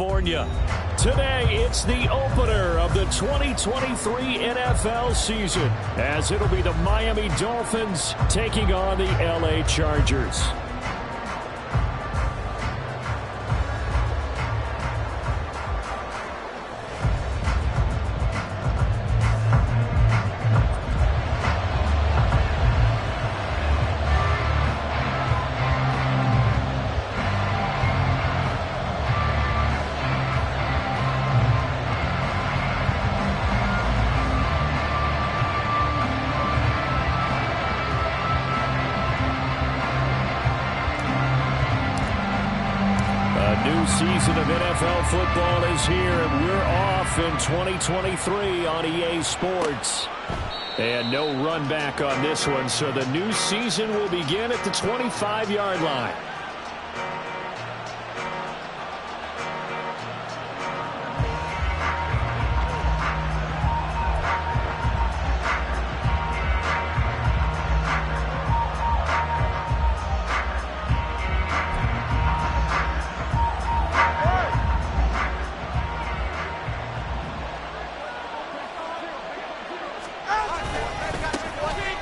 California. Today, it's the opener of the 2023 NFL season, as it'll be the Miami Dolphins taking on the LA Chargers. Season of NFL football is here, and we're off in 2023 on EA Sports. And no run back on this one, so the new season will begin at the 25-yard line.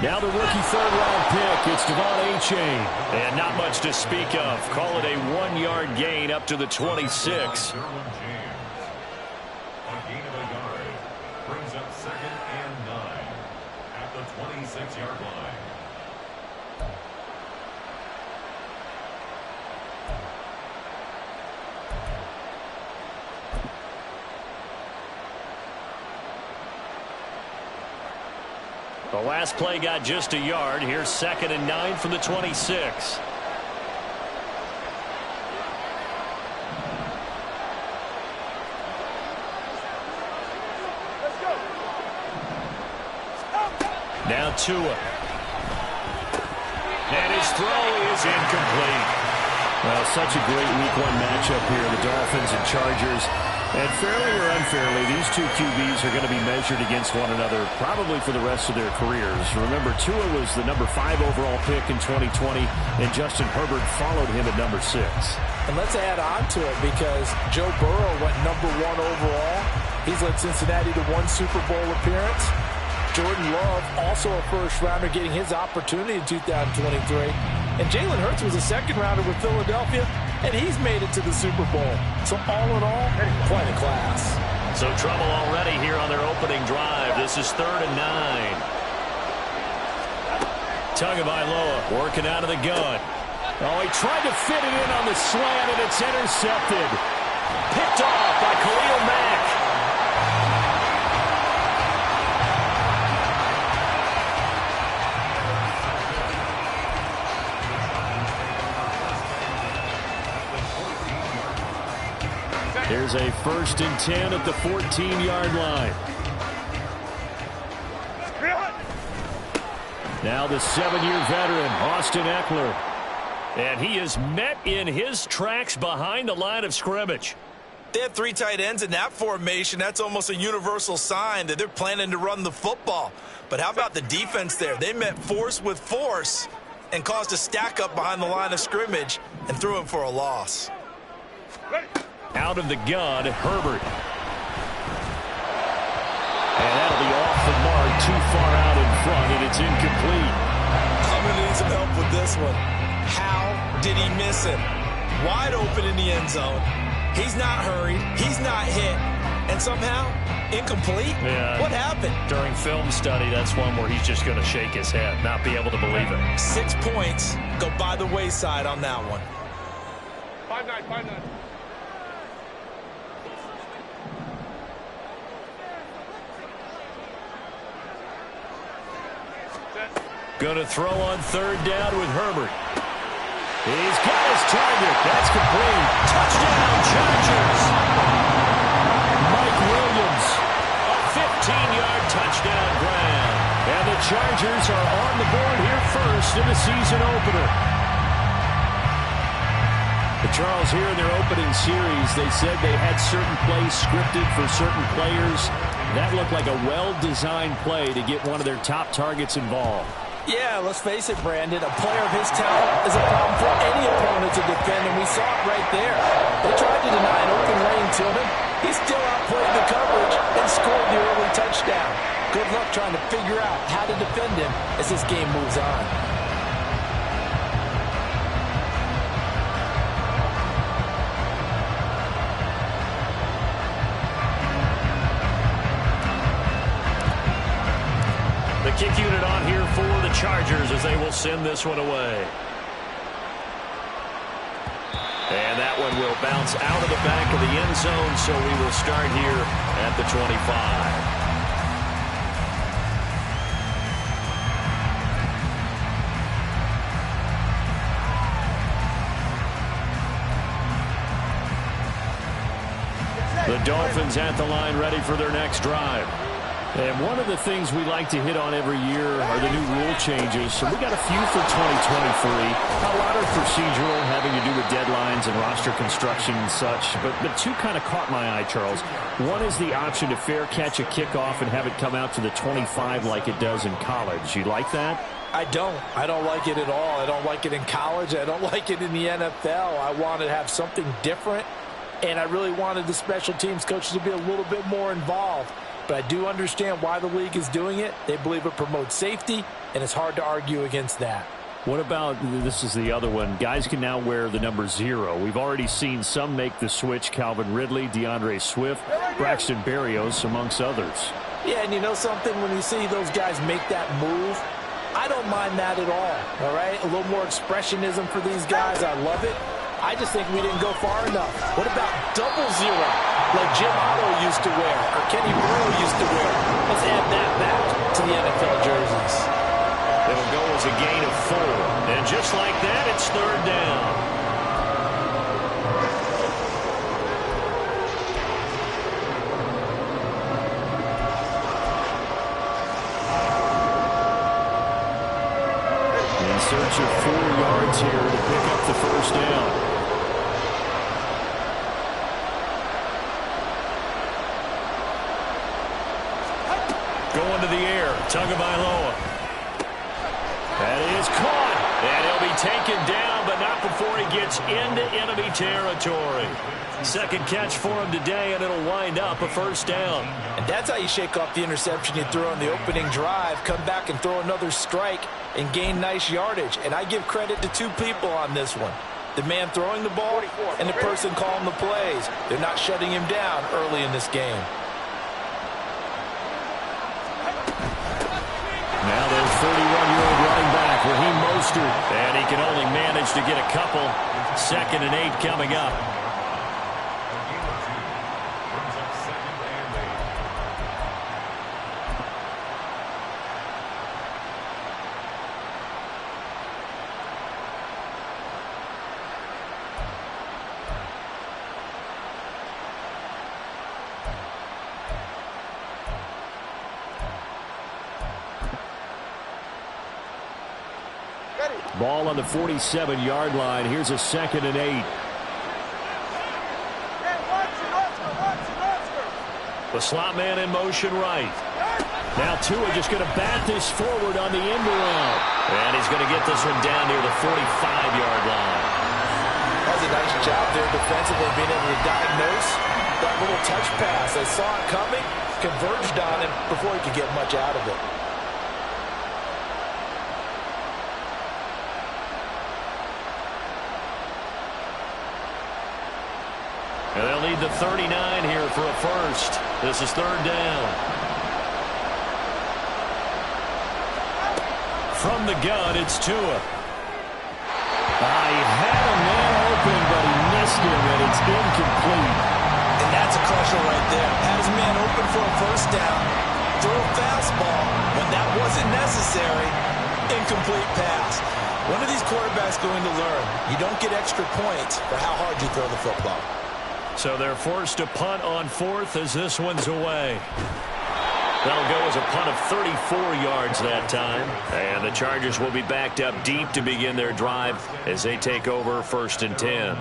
Now the rookie third-round pick, it's Devon A-Chain. And not much to speak of. Call it a 1-yard gain up to the 26. A gain of a yard brings up 2nd and 9 at the 26-yard line. The last play got just a yard. Here's 2nd and 9 from the 26. Now Tua. And his throw is incomplete. Well, such a great week 1 matchup here, the Dolphins and Chargers. And fairly or unfairly, these two QBs are going to be measured against one another probably for the rest of their careers. Remember, Tua was the number 5 overall pick in 2020, and Justin Herbert followed him at number 6. And let's add on to it because Joe Burrow went number 1 overall. He's led Cincinnati to 1 Super Bowl appearance. Jordan Love, also a first-rounder, getting his opportunity in 2023. And Jalen Hurts was a second-rounder with Philadelphia, and he's made it to the Super Bowl. So all in all, quite a class. So trouble already here on their opening drive. This is 3rd and 9. Tagovailoa working out of the gun. Oh, he tried to fit it in on the slant, and it's intercepted. Picked off by Khalil Mack. Here's a 1st and 10 at the 14-yard line. Now the 7-year veteran, Austin Eckler. And he is met in his tracks behind the line of scrimmage. They have 3 tight ends in that formation. That's almost a universal sign that they're planning to run the football. But how about the defense there? They met force with force and caused a stack up behind the line of scrimmage and threw him for a loss. Out of the gun, Herbert. And that'll be off the mark, too far out in front, and it's incomplete. I'm going to need some help with this one. How did he miss it? Wide open in the end zone. He's not hurried. He's not hit. And somehow, incomplete? Yeah. What happened? During film study, that's one where he's just going to shake his head, not be able to believe it. 6 points go by the wayside on that one. 5-9. Going to throw on 3rd down with Herbert. He's got his target. That's complete. Touchdown, Chargers. Mike Williams, a 15-yard touchdown grab. And the Chargers are on the board here first in the season opener. But Charles, here in their opening series, they said they had certain plays scripted for certain players. That looked like a well-designed play to get one of their top targets involved. Yeah, let's face it, Brandon. A player of his talent is a problem for any opponent to defend, and we saw it right there. They tried to deny an open lane He still outplayed the coverage and scored the early touchdown. Good luck trying to figure out how to defend him as this game moves on. The kick unit on here for the Chargers as they will send this one away. And that one will bounce out of the back of the end zone, so we will start here at the 25. The Dolphins at the line ready for their next drive. And one of the things we like to hit on every year are the new rule changes. So we got a few for 2023. A lot are procedural, having to do with deadlines and roster construction and such. But two kind of caught my eye, Charles. One is the option to fair catch a kickoff and have it come out to the 25 like it does in college. You like that? I don't like it at all. I don't like it in college. I don't like it in the NFL. I want to have something different. And I really wanted the special teams coaches to be a little bit more involved. But I do understand why the league is doing it. They believe it promotes safety, and it's hard to argue against that. What about, this is the other one, guys can now wear the number 0. We've already seen some make the switch, Calvin Ridley, DeAndre Swift, Braxton Berrios, amongst others. Yeah, and you know something? When you see those guys make that move, I don't mind that at all right? A little more expressionism for these guys. I love it. I just think we didn't go far enough. What about double 0, like Jim Otto used to wear or Kenny Burrow used to wear? Let's add that back to the NFL jerseys. It'll go as a gain of 4. And just like that, it's third down. In search of 4 yards here to pick up the first down. Going to the air, Tagovailoa. That is caught, and he'll be taken down, but not before he gets into enemy territory. Second catch for him today, and it'll wind up a first down. And that's how you shake off the interception you threw on the opening drive, come back and throw another strike and gain nice yardage. And I give credit to 2 people on this one. The man throwing the ball and the person calling the plays. They're not shutting him down early in this game. Now there's 31-year-old running back, Raheem Mostert, and he can only manage to get a couple. 2nd and 8 coming up. Ball on the 47-yard line. Here's a 2nd and 8. The slot man in motion right. Now Tua just going to bat this forward on the end around. And he's going to get this one down near the 45-yard line. That's a nice job there defensively, being able to diagnose that little touch pass. They saw it coming, converged on him before he could get much out of it. And they'll need the 39 here for a first. This is third down. From the gun, it's Tua. He had a man open, but he missed him, and it's incomplete. And that's a crusher right there. Had his man open for a first down. Throw a fastball when that wasn't necessary. Incomplete pass. One of these quarterbacks going to learn. You don't get extra points for how hard you throw the football. So they're forced to punt on 4th as this one's away. That'll go as a punt of 34 yards that time. And the Chargers will be backed up deep to begin their drive as they take over 1st and 10.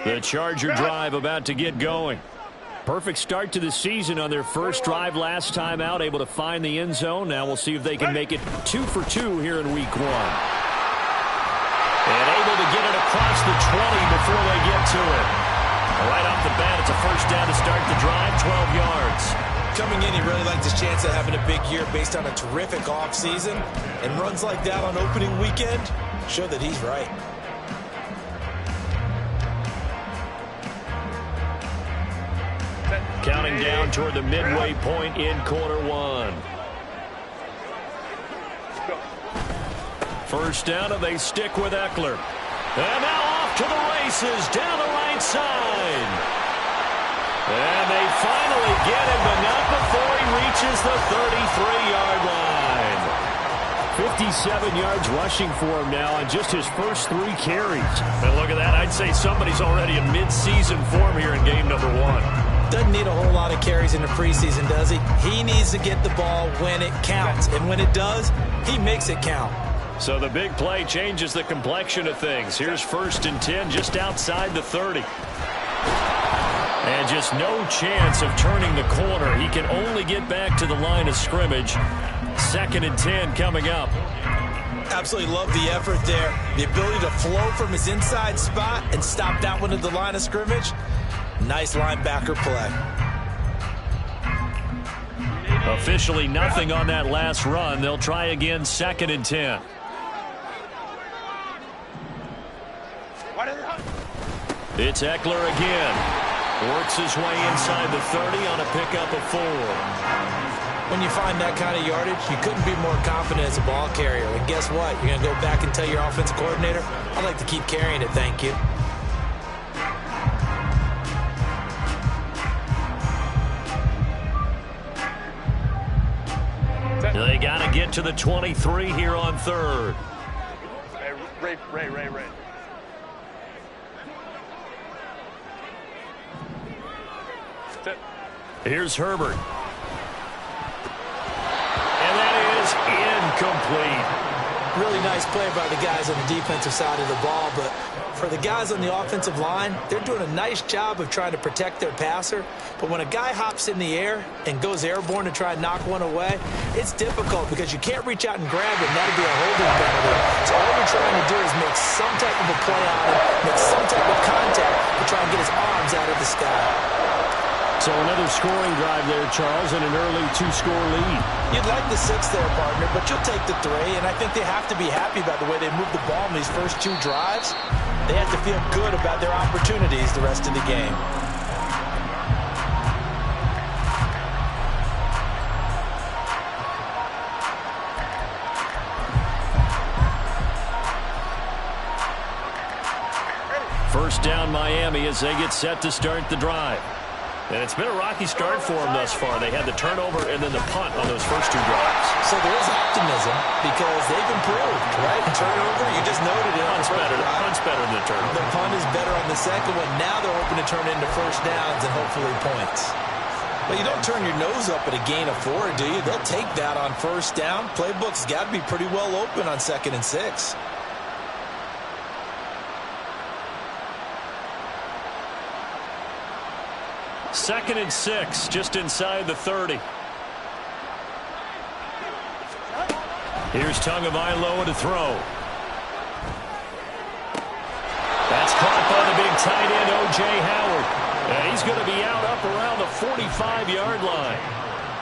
The Charger drive about to get going. Perfect start to the season on their first drive last time out, able to find the end zone. Now we'll see if they can make it 2 for 2 here in week 1. And able to get it across the 20 before they get to it. Right off the bat, it's a first down to start the drive, 12 yards. Coming in, he really liked his chance of having a big year based on a terrific offseason. And runs like that on opening weekend show that he's right. Counting down toward the midway point in quarter 1. First down, and they stick with Eckler. And now off to the races down the right side. And they finally get him, but not before he reaches the 33-yard line. 57 yards rushing for him now on just his first 3 carries. And look at that. I'd say somebody's already in mid-season form here in game number 1. Doesn't need a whole lot of carries in the preseason, does he? He needs to get the ball when it counts. And when it does, he makes it count. So the big play changes the complexion of things. Here's 1st and 10 just outside the 30. And just no chance of turning the corner. He can only get back to the line of scrimmage. 2nd and 10 coming up. Absolutely love the effort there. The ability to flow from his inside spot and stop that one at the line of scrimmage. Nice linebacker play. Officially nothing on that last run. They'll try again, 2nd and 10. It's Eckler again. Works his way inside the 30 on a pickup of 4. When you find that kind of yardage, you couldn't be more confident as a ball carrier. And guess what? You're going to go back and tell your offensive coordinator, I'd like to keep carrying it, thank you. They got to get to the 23 here on 3rd. Ray. Here's Herbert. And that is incomplete. Really nice play by the guys on the defensive side of the ball, but for the guys on the offensive line, they're doing a nice job of trying to protect their passer. But when a guy hops in the air and goes airborne to try and knock one away, it's difficult because you can't reach out and grab it, and that'd be a holding penalty. So all you're trying to do is make some type of a play on him, make some type of contact to try and get his arms out of the sky. So another scoring drive there, Charles, and an early 2-score lead. You'd like the 6 there, partner, but you'll take the 3, and I think they have to be happy about the way they moved the ball in these first 2 drives. They have to feel good about their opportunities the rest of the game. First down, Miami, as they get set to start the drive. And it's been a rocky start for them thus far. They had the turnover and then the punt on those first 2 drives. So there is optimism because they've improved, right? Turnover, you just noted it. Punt's better than the turnover. The punt is better on the second one. Now they're hoping to turn into first downs and hopefully points. But you don't turn your nose up at a gain of 4, do you? They'll take that on first down. Playbook's got to be pretty well open on 2nd and 6. Second and 6, just inside the 30. Here's Tagovailoa to throw. That's caught by the big tight end, O.J. Howard. And he's going to be out up around the 45-yard line.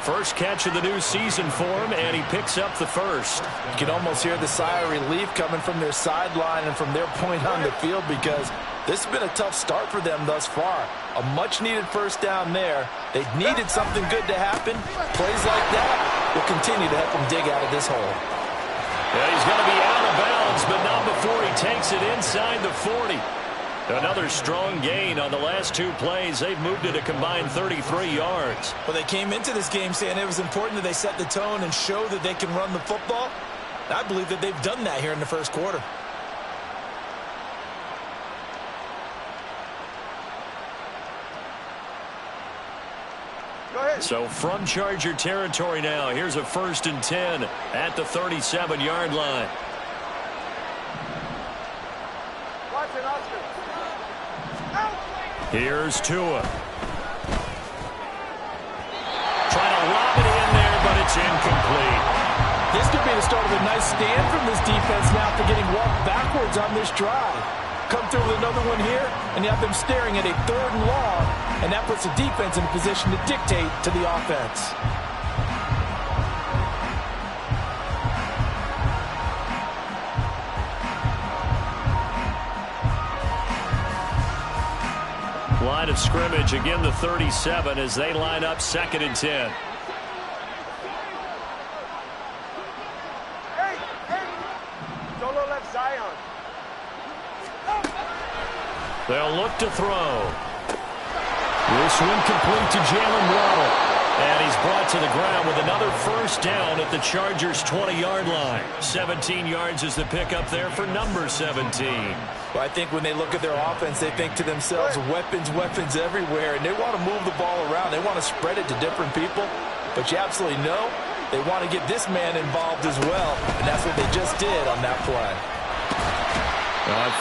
First catch of the new season for him, and he picks up the first. You can almost hear the sigh of relief coming from their sideline and from their point on the field because this has been a tough start for them thus far. A much-needed first down there. They needed something good to happen. Plays like that will continue to help them dig out of this hole. Yeah, he's going to be out of bounds, but not before he takes it inside the 40. Another strong gain on the last 2 plays. They've moved it a combined 33 yards. Well, they came into this game saying it was important that they set the tone and show that they can run the football. I believe that they've done that here in the first quarter. So from Charger territory now, here's a 1st and 10 at the 37-yard line. Here's Tua. It's incomplete. This could be the start of a nice stand from this defense now for getting walked backwards on this drive. Come through with another one here, and you have them staring at a 3rd and long, and that puts the defense in a position to dictate to the offense. Line of scrimmage, again the 37 as they line up 2nd and 10. Solo left Zion. They'll look to throw. This one complete to Jalen Waddle. And he's brought to the ground with another 1st down at the Chargers' 20-yard line. 17 yards is the pickup there for number 17. Well, I think when they look at their offense, they think to themselves, weapons, weapons everywhere, and they want to move the ball around. They want to spread it to different people, but you absolutely know they want to get this man involved as well, and that's what they just did on that play.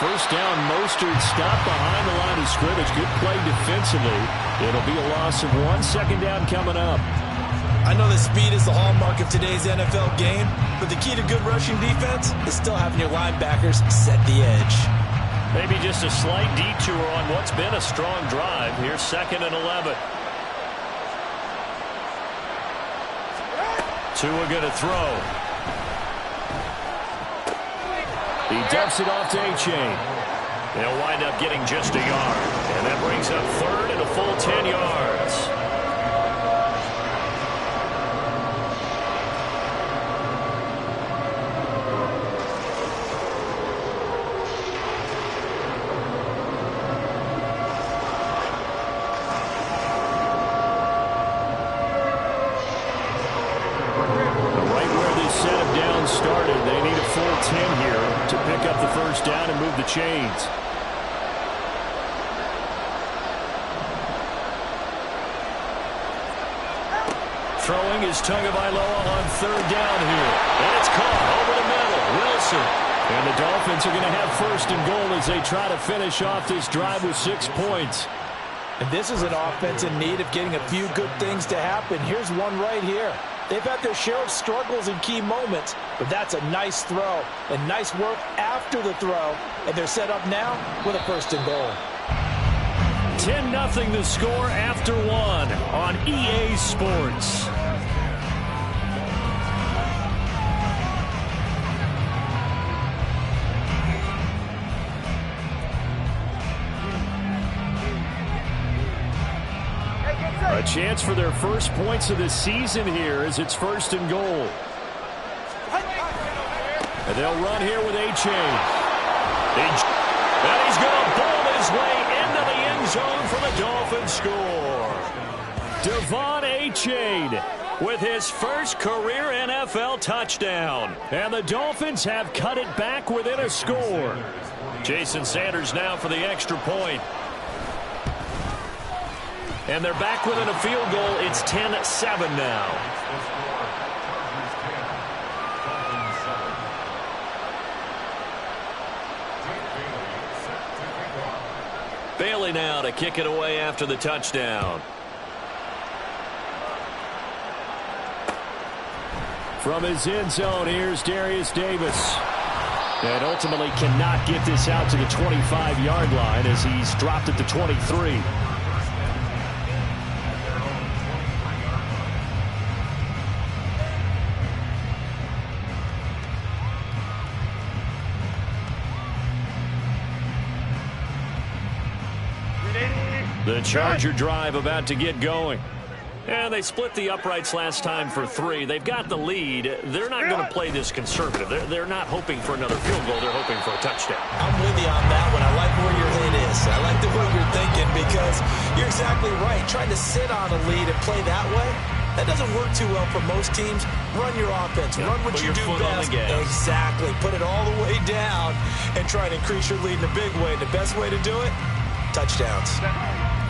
1st down, Mostert stopped behind the line of scrimmage. Good play defensively. It'll be a loss of 1. 2nd down coming up. I know that speed is the hallmark of today's NFL game, but the key to good rushing defense is still having your linebackers set the edge. Maybe just a slight detour on what's been a strong drive. Here's 2nd and 11. Tua going to throw. He dumps it off to A-Chain. They'll wind up getting just a yard. And that brings up 3rd and a full 10 yards. Started. They need a full 10 here to pick up the 1st down and move the chains. Throwing is Tagovailoa on 3rd down here. And it's caught over the middle. Wilson. And the Dolphins are going to have 1st and goal as they try to finish off this drive with 6 points. And this is an offense in need of getting a few good things to happen. Here's one right here. They've had their share of struggles in key moments, but that's a nice throw and nice work after the throw. And they're set up now with a 1st and goal. 10-0 the score after 1 on EA Sports. A chance for their first points of the season here as it's 1st and goal. And they'll run here with A-Chain. And he's going to bowl his way into the end zone for the Dolphins score. Devon A-Chain with his 1st career NFL touchdown. And the Dolphins have cut it back within a score. Jason Sanders now for the extra point. And they're back within a field goal. It's 10-7 now. Bailey now to kick it away after the touchdown. From his end zone, here's Darius Davis. And ultimately cannot get this out to the 25-yard line as he's dropped at the 23. The Charger drive about to get going. And they split the uprights last time for 3. They've got the lead. They're not going to play this conservative. They're not hoping for another field goal. They're hoping for a touchdown. I'm with you on that one. I like where your head is. I like the way you're thinking because you're exactly right. Trying to sit on a lead and play that way, that doesn't work too well for most teams. Run your offense. Run what you do best. Exactly. Put it all the way down and try and increase your lead in a big way. The best way to do it, touchdowns.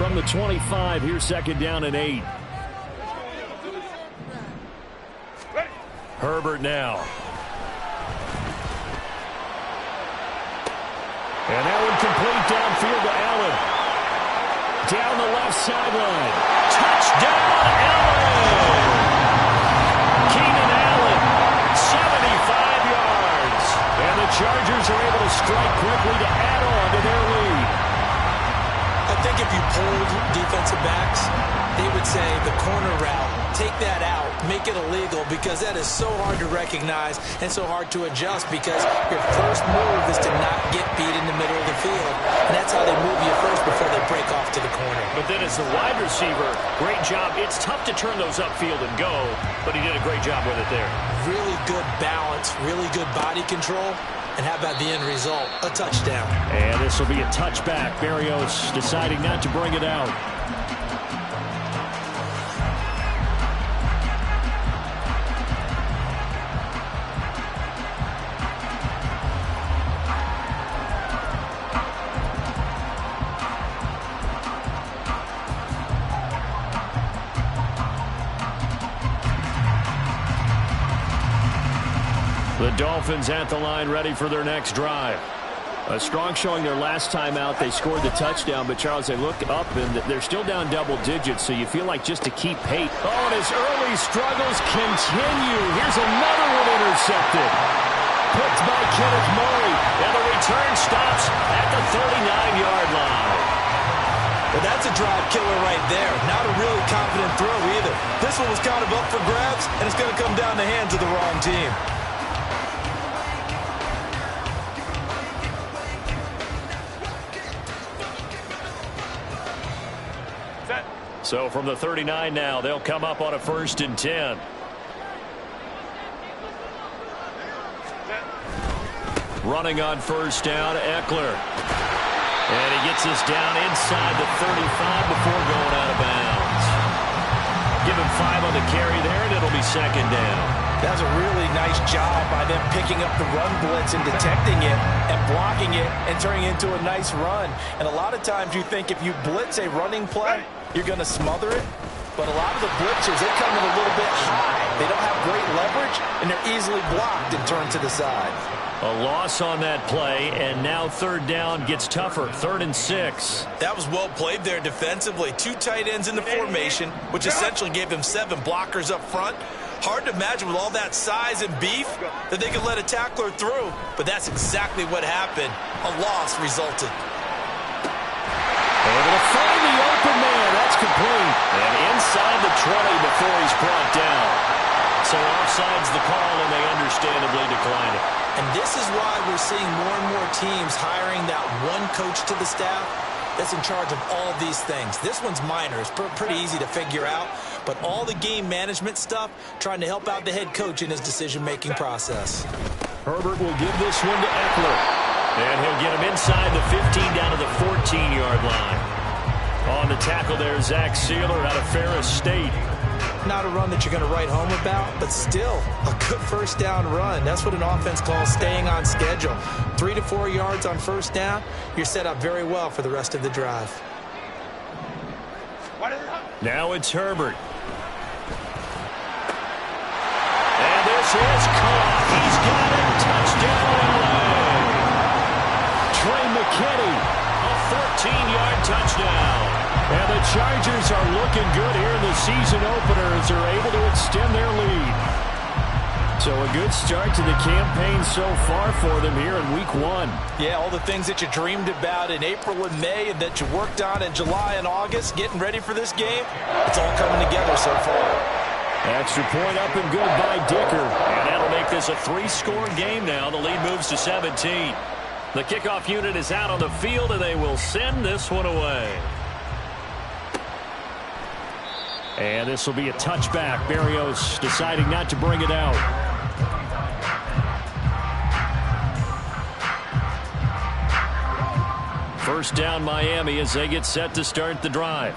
From the 25, here's 2nd down and 8. Herbert now. And that one complete downfield to Allen. Down the left sideline. Touchdown, Allen! quickly to add on to their lead. I think if you polled defensive backs, they would say the corner route, take that out, make it illegal, because that is so hard to recognize and so hard to adjust, because your first move is to not get beat in the middle of the field. And that's how they move you first before they break off to the corner. But then as the wide receiver, great job. It's tough to turn those upfield and go, but he did a great job with it there. Really good balance, really good body control. And how about the end result? A touchdown. And this will be a touchback. Berrios deciding not to bring it out. The Dolphins at the line, ready for their next drive. A strong showing their last time out. They scored the touchdown, but Charles, they look up and they're still down double digits, so you feel like just to keep pace. Oh, and his early struggles continue. Here's another one intercepted. Picked by Kenneth Murray, and the return stops at the 39-yard line. Well, that's a drive killer right there. Not a really confident throw either. This one was kind of up for grabs, and it's going to come down the hands of the wrong team. So from the 39 now, they'll come up on a 1st and 10. Running on 1st down, Eckler. And he gets us down inside the 35 before going out of bounds. Give him 5 on the carry there, and it'll be 2nd down. That was a really nice job by them picking up the run blitz and detecting it and blocking it and turning it into a nice run. And a lot of times you think if you blitz a running play, you're going to smother it. But a lot of the blitzers, they come in a little bit high. They don't have great leverage, and they're easily blocked and turned to the side. A loss on that play, and now 3rd down gets tougher. 3rd and 6. That was well played there defensively. 2 tight ends in the formation, which essentially gave them 7 blockers up front. Hard to imagine with all that size and beef that they could let a tackler through, but that's exactly what happened. A loss resulted. Able to find the open man. That's complete. And inside the 20 before he's brought down. So offside's the call, and they understandably decline it. And this is why we're seeing more and more teams hiring that one coach to the staff that's in charge of all these things. This one's minor. It's pretty easy to figure out. But all the game management stuff, trying to help out the head coach in his decision-making process. Herbert will give this one to Eckler. And he'll get him inside the 15 down to the 14-yard line. On the tackle there, Zach Sealer out of Ferris State. Not a run that you're going to write home about, but still a good 1st down run. That's what an offense calls staying on schedule. 3 to 4 yards on 1st down, you're set up very well for the rest of the drive. Now it's Herbert. And this is caught. He's got it. Touchdown, LA. Trey McKinney, a 14-yard touchdown. And the Chargers are looking good here in the season opener as they're able to extend their lead. So a good start to the campaign so far for them here in Week 1. Yeah, all the things that you dreamed about in April and May and that you worked on in July and August, getting ready for this game, it's all coming together so far. Extra point up and good by Dicker. And that'll make this a 3-score game now. The lead moves to 17. The kickoff unit is out on the field, and they will send this one away. And this will be a touchback. Berrios deciding not to bring it out. First down Miami as they get set to start the drive.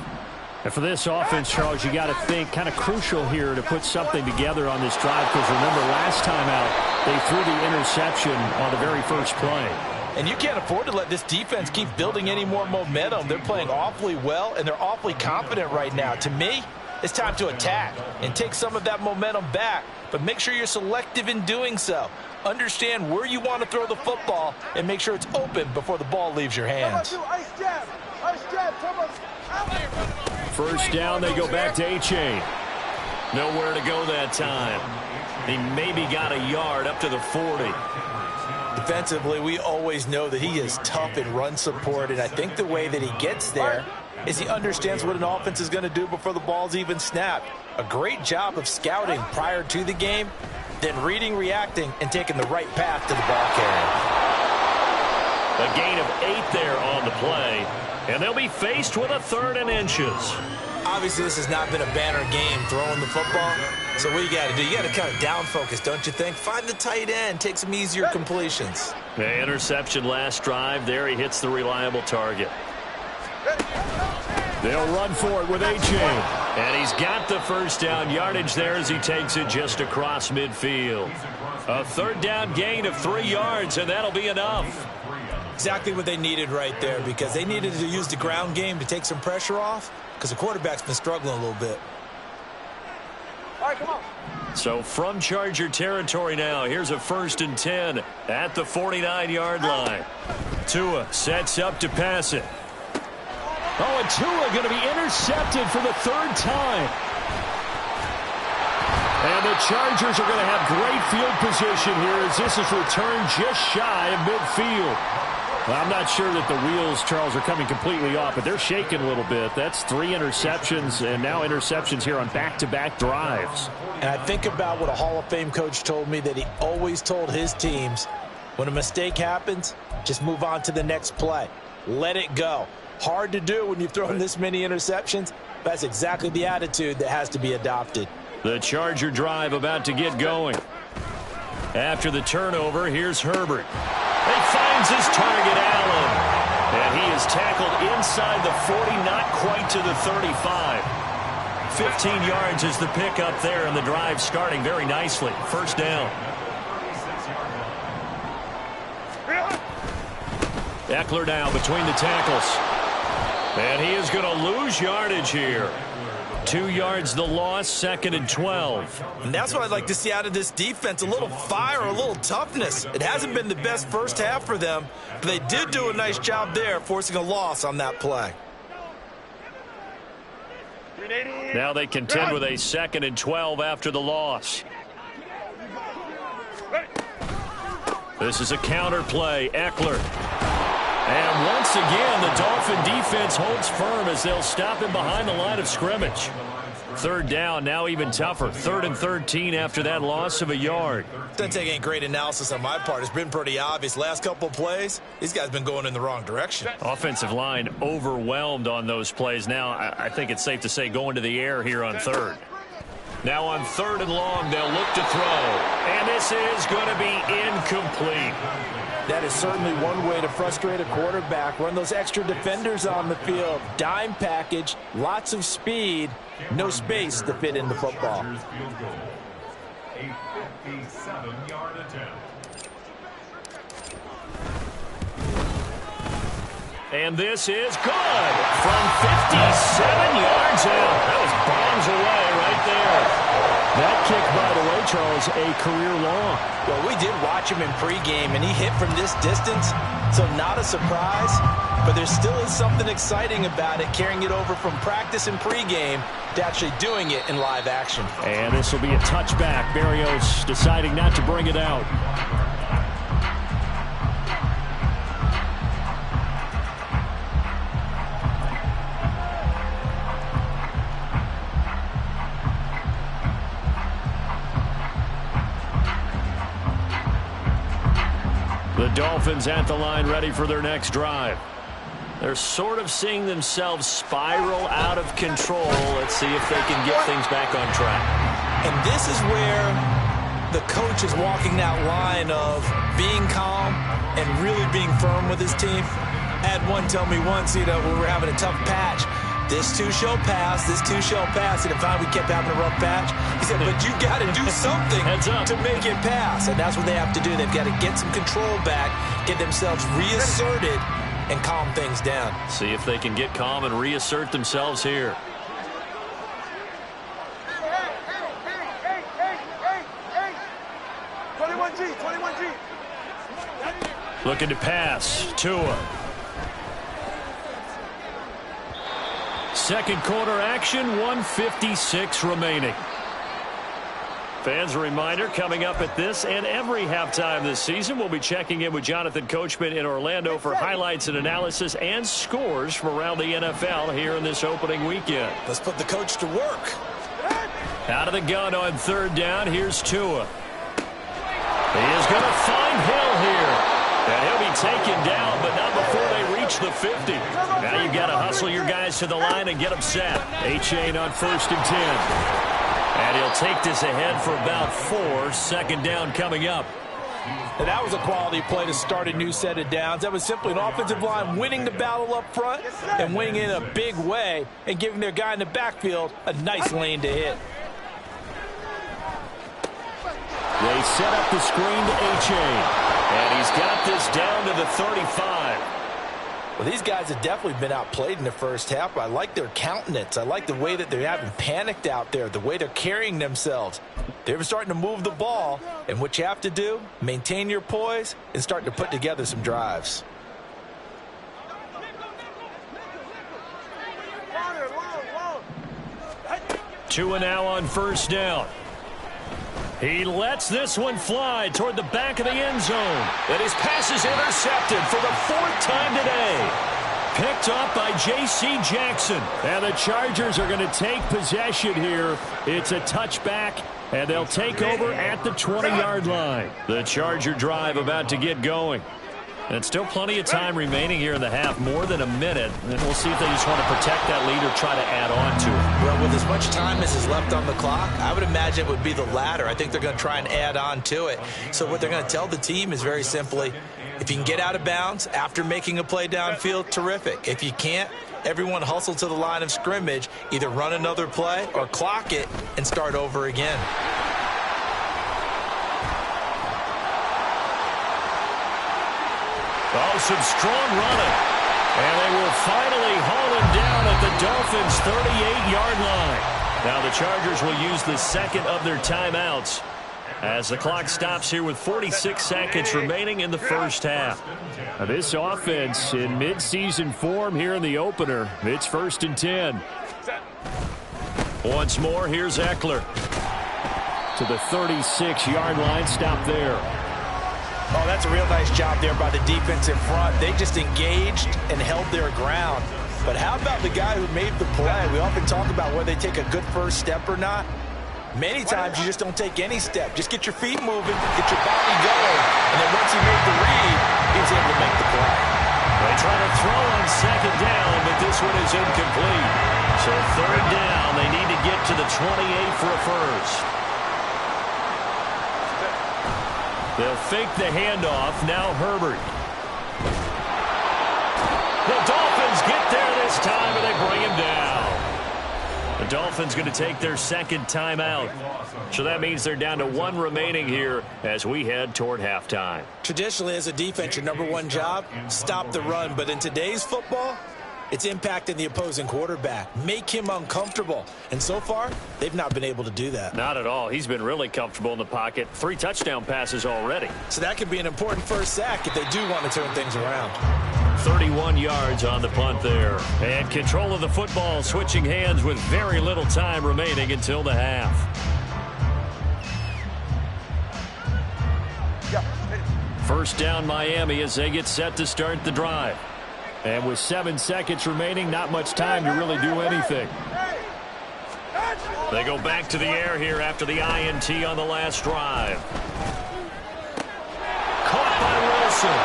And for this offense, Charles, you got to think kind of crucial here to put something together on this drive, because remember last time out they threw the interception on the very first play. And you can't afford to let this defense keep building any more momentum. They're playing awfully well, and they're awfully confident right now. To me, it's time to attack and take some of that momentum back, but make sure you're selective in doing so. Understand where you want to throw the football and make sure it's open before the ball leaves your hands. First down, they go back to A-Chain. Nowhere to go that time. He maybe got a yard up to the 40. defensively, we always know that he is tough in run support, and I think the way that he gets there is he understands what an offense is going to do before the ball's even snapped. A great job of scouting prior to the game, then reading, reacting, and taking the right path to the ball carrier. A gain of 8 there on the play, and they'll be faced with a 3rd and inches. Obviously, this has not been a banner game throwing the football. So what you got to do, you got to kind of down focus, don't you think? Find the tight end, take some easier completions. The interception last drive. There he hits the reliable target. They'll run for it with A-Chain. And he's got the first down yardage there as he takes it just across midfield. A 3rd down gain of 3 yards, and that'll be enough. Exactly what they needed right there, because they needed to use the ground game to take some pressure off, because the quarterback's been struggling a little bit. All right, come on. So from Charger territory now, here's a 1st and 10 at the 49-yard line. Tua sets up to pass it. Oh, and Tua going to be intercepted for the 3rd time. And the Chargers are going to have great field position here as this is returned just shy of midfield. Well, I'm not sure that the wheels, Charles, are coming completely off, but they're shaking a little bit. That's 3 interceptions, and now interceptions here on back-to-back drives. And I think about what a Hall of Fame coach told me, that he always told his teams, when a mistake happens, just move on to the next play. Let it go. Hard to do when you've thrown this many interceptions. That's exactly the attitude that has to be adopted. The Charger drive about to get going. After the turnover, here's Herbert. He finds his target, Allen. And he is tackled inside the 40, not quite to the 35. 15 yards is the pickup there, and the drive starting very nicely. 1st down. Eckler now between the tackles. And he is going to lose yardage here. 2 yards the loss, 2nd and 12. And that's what I'd like to see out of this defense, a little fire, a little toughness. It hasn't been the best first half for them, but they did do a nice job there, forcing a loss on that play. Now they contend with a 2nd and 12 after the loss. This is a counter play, Eckler. And once again, the Dolphin defense holds firm as they'll stop him behind the line of scrimmage. 3rd down, now even tougher. 3rd and 13 after that loss of a yard. Doesn't take any great analysis on my part. It's been pretty obvious. Last couple of plays, these guys been going in the wrong direction. Offensive line overwhelmed on those plays. Now, I think it's safe to say going to the air here on 3rd. Now on 3rd and long, they'll look to throw. And this is going to be incomplete. That is certainly one way to frustrate a quarterback. Run those extra defenders on the field. Dime package, lots of speed, no space to fit in the football. A 57-yard attempt. And this is good from 57 yards out. That was bombs away right there. That kick, by the way, Charles, a career long. Well, we did watch him in pregame, and he hit from this distance, so not a surprise. But there still is something exciting about it, carrying it over from practice and pregame to actually doing it in live action. And this will be a touchback. Berrios deciding not to bring it out. The Dolphins at the line, ready for their next drive. They're sort of seeing themselves spiral out of control. Let's see if they can get things back on track. And this is where the coach is walking that line of being calm and really being firm with his team. I had one tell me once, when we were having a tough patch, this too shall pass, this too shall pass. And if we kept having a rough patch, he said, but you got to do something to make it pass. And that's what they have to do. They've got to get some control back, get themselves reasserted, and calm things down. See if they can get calm and reassert themselves here. Hey. 21G. Looking to pass. Tua. Second quarter action, 1:56 remaining. Fans, a reminder, coming up at this and every halftime this season, we'll be checking in with Jonathan Coachman in Orlando for highlights and analysis and scores from around the NFL here in this opening weekend. Let's put the coach to work. Out of the gun on third down, here's Tua. He is going to find Hill here. And he'll be taken down, but not before they reach the 50. Now you've got to hustle your guys to the line and get them set. A-Chain on 1st and 10. And he'll take this ahead for about 4. Second down coming up. And that was a quality play to start a new set of downs. That was simply an offensive line winning the battle up front and winning in a big way and giving their guy in the backfield a nice lane to hit. They set up the screen to A-Chain. And he's got this down to the 35. Well, these guys have definitely been outplayed in the first half. I like their countenance. I like the way that they haven't panicked out there, the way they're carrying themselves. They're starting to move the ball, and what you have to do, maintain your poise and start to put together some drives. Tua now on first down. He lets this one fly toward the back of the end zone. And his pass is intercepted for the 4th time today. Picked up by J.C. Jackson. And the Chargers are going to take possession here. It's a touchback, and they'll take over at the 20-yard line. The Charger drive about to get going. And still plenty of time remaining here in the half, more than a minute. And we'll see if they just want to protect that lead or try to add on to it. Well, with as much time as is left on the clock, I would imagine it would be the latter. I think they're going to try and add on to it. So what they're going to tell the team is very simply, if you can get out of bounds after making a play downfield, terrific. If you can't, everyone hustle to the line of scrimmage, either run another play or clock it and start over again. Oh, some strong running. And they will finally haul him down at the Dolphins' 38-yard line. Now the Chargers will use the second of their timeouts as the clock stops here with 46 seconds remaining in the first half. Now this offense in midseason form here in the opener. It's 1st and 10. Once more, here's Eckler to the 36-yard line. Stop there. Oh, that's a real nice job there by the defense in front. They just engaged and held their ground. But how about the guy who made the play? We often talk about whether they take a good first step or not. Many times you just don't take any step. Just get your feet moving, get your body going, and then once he made the read, he was able to make the play. They try to throw on second down, but this one is incomplete. So third down, they need to get to the 28 for a first. They'll fake the handoff. Now Herbert. The Dolphins get there this time, and they bring him down. The Dolphins going to take their second timeout. So that means they're down to 1 remaining here as we head toward halftime. Traditionally, as a defense, your number one job, stop the run. But in today's football, it's impacting the opposing quarterback. Make him uncomfortable. And so far, they've not been able to do that. Not at all. He's been really comfortable in the pocket. 3 touchdown passes already. So that could be an important first sack if they do want to turn things around. 31 yards on the punt there. And control of the football switching hands with very little time remaining until the half. First down Miami as they get set to start the drive. And with 7 seconds remaining, not much time to really do anything. They go back to the air here after the INT on the last drive. Caught by Wilson.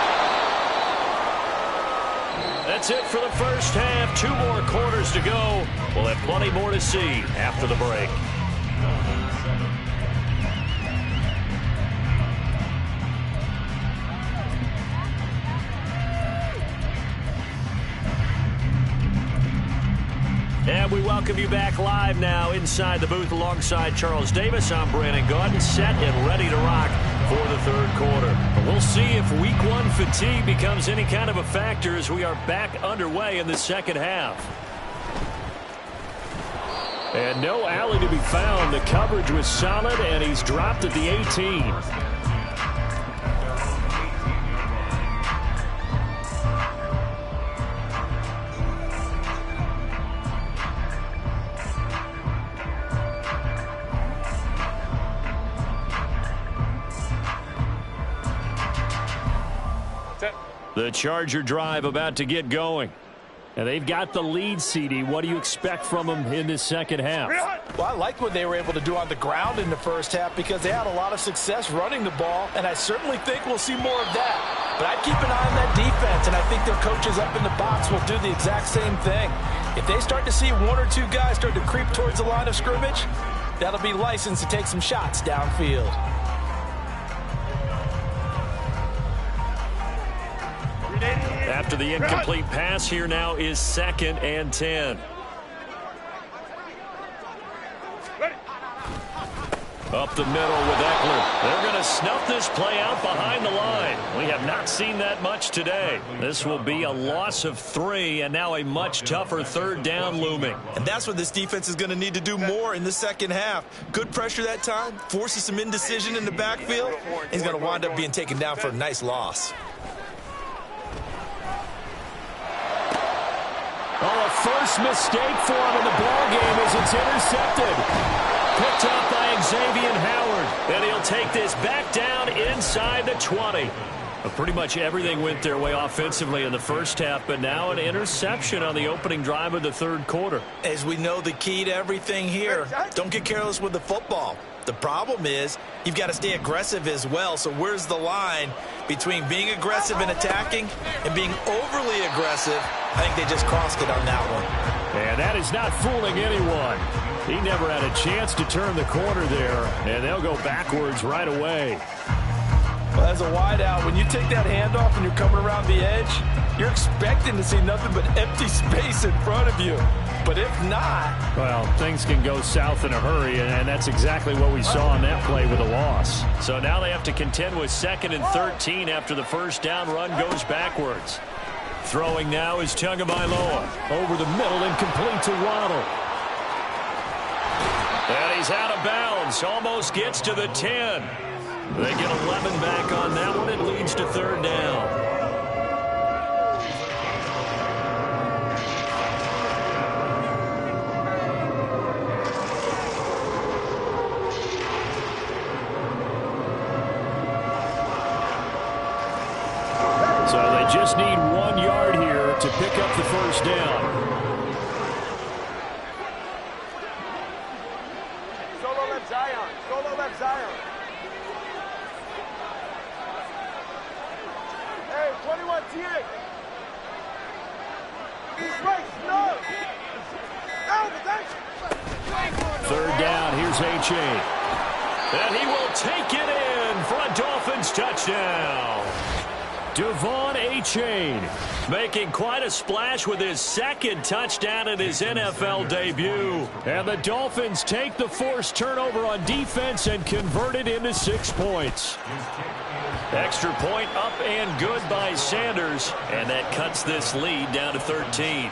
That's it for the first half. 2 more quarters to go. We'll have plenty more to see after the break. And we welcome you back live now inside the booth alongside Charles Davis. I'm Brandon Gaudin, set and ready to rock for the third quarter. We'll see if week 1 fatigue becomes any kind of a factor as we are back underway in the second half. And no alley to be found. The coverage was solid, and he's dropped at the 18. The Charger drive about to get going. And they've got the lead, CD. What do you expect from them in this second half? Well, I like what they were able to do on the ground in the first half because they had a lot of success running the ball, and I certainly think we'll see more of that. But I'd keep an eye on that defense, and I think their coaches up in the box will do the exact same thing. If they start to see one or two guys start to creep towards the line of scrimmage, that'll be licensed to take some shots downfield. After the incomplete pass, here now is 2nd and 10. Up the middle with Eckler. They're going to snuff this play out behind the line. We have not seen that much today. This will be a loss of 3, and now a much tougher 3rd down looming. And that's what this defense is going to need to do more in the second half. Good pressure that time, forces some indecision in the backfield. He's going to wind up being taken down for a nice loss. Oh, a first mistake for him in the ballgame as it's intercepted. Picked up by Xavier Howard. And he'll take this back down inside the 20. But pretty much everything went their way offensively in the first half, but now an interception on the opening drive of the 3rd quarter. As we know, the key to everything here, don't get careless with the football. The problem is you've got to stay aggressive as well. So where's the line between being aggressive and attacking and being overly aggressive? I think they just crossed it on that one. And that is not fooling anyone. He never had a chance to turn the corner there, and they'll go backwards right away. Well, as a wideout, when you take that handoff and you're coming around the edge, you're expecting to see nothing but empty space in front of you. But if not... Well, things can go south in a hurry, and that's exactly what we saw on that play with a loss. So now they have to contend with 2nd and 13 after the first down run goes backwards. Throwing now is Tagovailoa. Over the middle and complete to Waddle. And he's out of bounds. Almost gets to the 10. They get 11 back on that one. It leads to 3rd down. So they just need 1 yard here to pick up the first down. Solo left Zion. Solo left Zion. Hey, 21 TA. He's right, no. Third down, here's H.A. And he will take it in for a Dolphins touchdown. Devon Achane making quite a splash with his 2nd touchdown in his NFL debut. And the Dolphins take the forced turnover on defense and convert it into 6 points. Extra point up and good by Sanders. And that cuts this lead down to 13.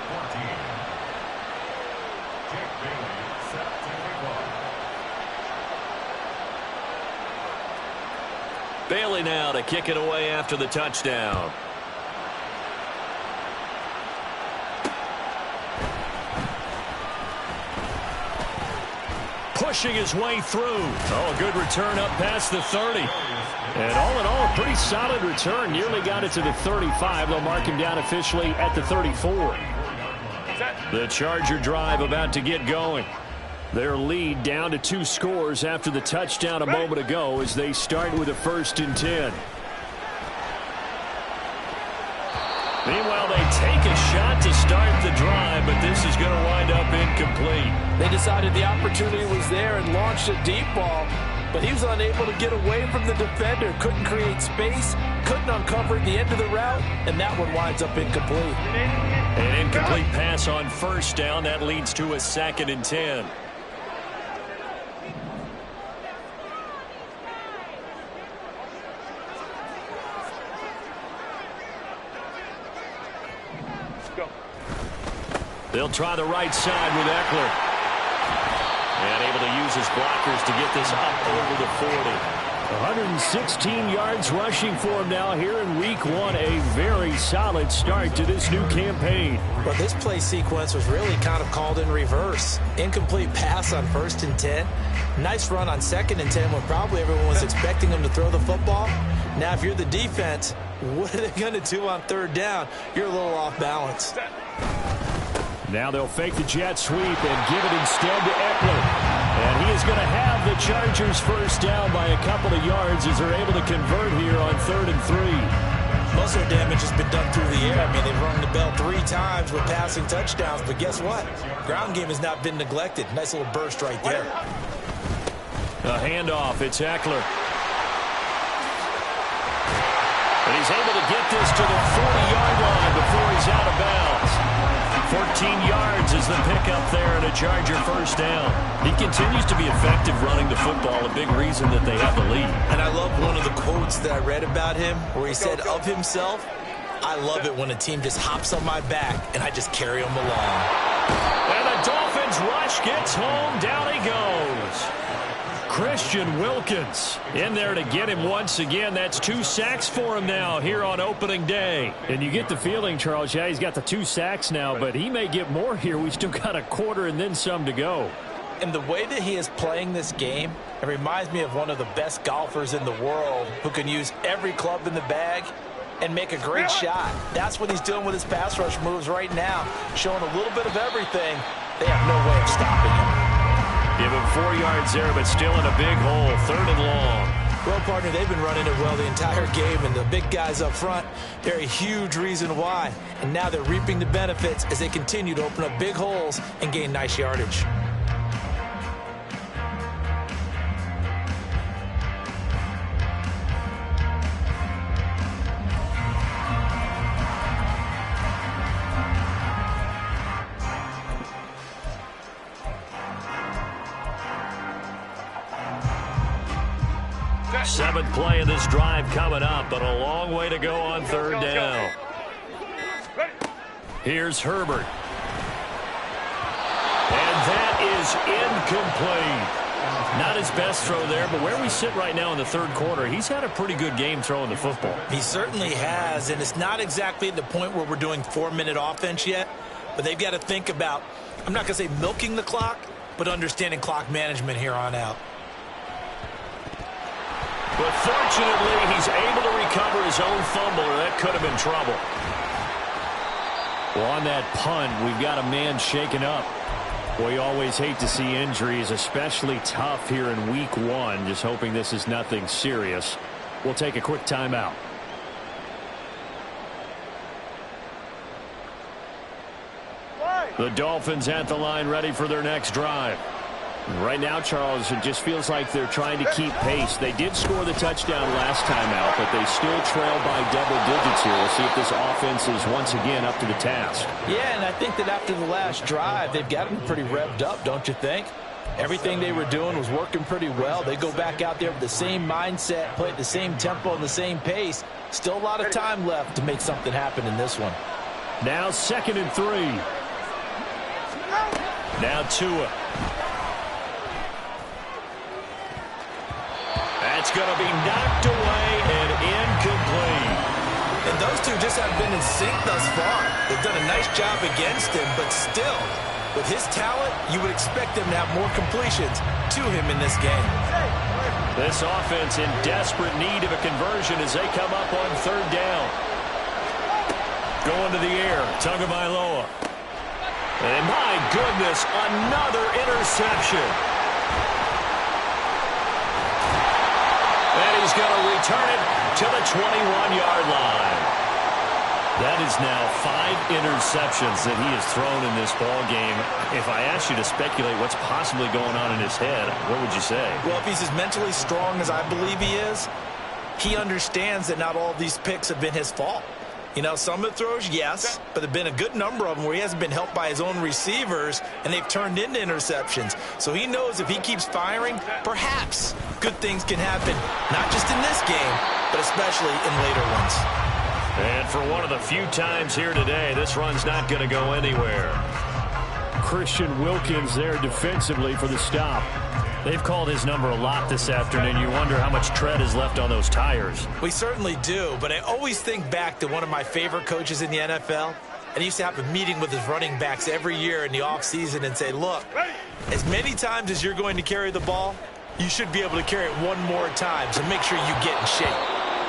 Bailey now to kick it away after the touchdown. Pushing his way through. Oh, a good return up past the 30. And all in all, a pretty solid return. Nearly got it to the 35. They'll mark him down officially at the 34. The Charger drive about to get going. Their lead down to 2 scores after the touchdown a moment ago as they start with a 1st and 10. Meanwhile, they take a shot to start the drive, but this is going to wind up incomplete. They decided the opportunity was there and launched a deep ball, but he was unable to get away from the defender, couldn't create space, couldn't uncover the end of the route, and that one winds up incomplete. An incomplete pass on 1st down. That leads to a 2nd and 10. They'll try the right side with Eckler. And able to use his blockers to get this up over the 40. 116 yards rushing for him now here in week 1. A very solid start to this new campaign. Well, this play sequence was really kind of called in reverse. Incomplete pass on 1st and 10. Nice run on 2nd and 10 when probably everyone was expecting him to throw the football. Now, if you're the defense, What are they going to do on third down? You're a little off balance. Now they'll fake the jet sweep and give it instead to Eckler. And he is going to have the Chargers first down by a couple of yards as they're able to convert here on 3rd and 3. Most of their damage has been done through the air. I mean, they've rung the bell 3 times with passing touchdowns, but guess what? Ground game has not been neglected. Nice little burst right there. A handoff. It's Eckler. And he's able to get this to the 40-yard line before he's out of bounds. 14 yards is the pickup there and a Charger first down. He continues to be effective running the football, a big reason that they have the lead. And I love one of the quotes that I read about him where he said of himself, I love it when a team just hops on my back and I just carry them along. And the Dolphins rush gets home. Down he goes. Christian Wilkins in there to get him once again. That's 2 sacks for him now here on opening day. And you get the feeling, Charles, yeah, he's got the 2 sacks now, but he may get more here. We still got a quarter and then some to go. And the way that he is playing this game, it reminds me of one of the best golfers in the world who can use every club in the bag and make a great shot. That's what he's doing with his pass rush moves right now, showing a little bit of everything. They have no way of stopping him. Give him 4 yards there, but still in a big hole. 3rd and long. Well, partner, they've been running it well the entire game, and the big guys up front, they're a huge reason why. And now they're reaping the benefits as they continue to open up big holes and gain nice yardage. Seventh play of this drive coming up, but a long way to go on 3rd down. Here's Herbert. And that is incomplete. Not his best throw there, but where we sit right now in the 3rd quarter, he's had a pretty good game throwing the football. He certainly has, and it's not exactly at the point where we're doing 4-minute offense yet, but they've got to think about, I'm not going to say milking the clock, but understanding clock management here on out. But fortunately, he's able to recover his own fumble, or that could have been trouble. Well, on that punt, we've got a man shaken up. Well, you always hate to see injuries, especially tough here in week 1. Just hoping this is nothing serious. We'll take a quick timeout. The Dolphins at the line ready for their next drive. Right now, Charles, it just feels like they're trying to keep pace. They did score the touchdown last time out, but they still trail by double digits here. We'll see if this offense is once again up to the task. Yeah, and I think that after the last drive, they've got them pretty revved up, don't you think? Everything they were doing was working pretty well. They go back out there with the same mindset, play at the same tempo and the same pace. Still a lot of time left to make something happen in this one. Now 2nd and 3. Now Tua. That's going to be knocked away and incomplete. And those two just haven't been in sync thus far. They've done a nice job against him, but still, with his talent, you would expect them to have more completions to him in this game. This offense in desperate need of a conversion as they come up on 3rd down. Going to the air, Tagovailoa. And my goodness, another interception. And he's going to return it to the 21-yard line. That is now 5 interceptions that he has thrown in this ball game. If I asked you to speculate what's possibly going on in his head, what would you say? Well, if he's as mentally strong as I believe he is, he understands that not all of these picks have been his fault. You know, some of the throws, yes, but there have been a good number of them where he hasn't been helped by his own receivers, and they've turned into interceptions. So he knows if he keeps firing, perhaps good things can happen, not just in this game, but especially in later ones. And for one of the few times here today, this run's not going to go anywhere. Christian Wilkins there defensively for the stop. They've called his number a lot this afternoon. You wonder how much tread is left on those tires. We certainly do, but I always think back to one of my favorite coaches in the NFL, and he used to have a meeting with his running backs every year in the offseason and say, look, as many times as you're going to carry the ball, you should be able to carry it one more time, so make sure you get in shape.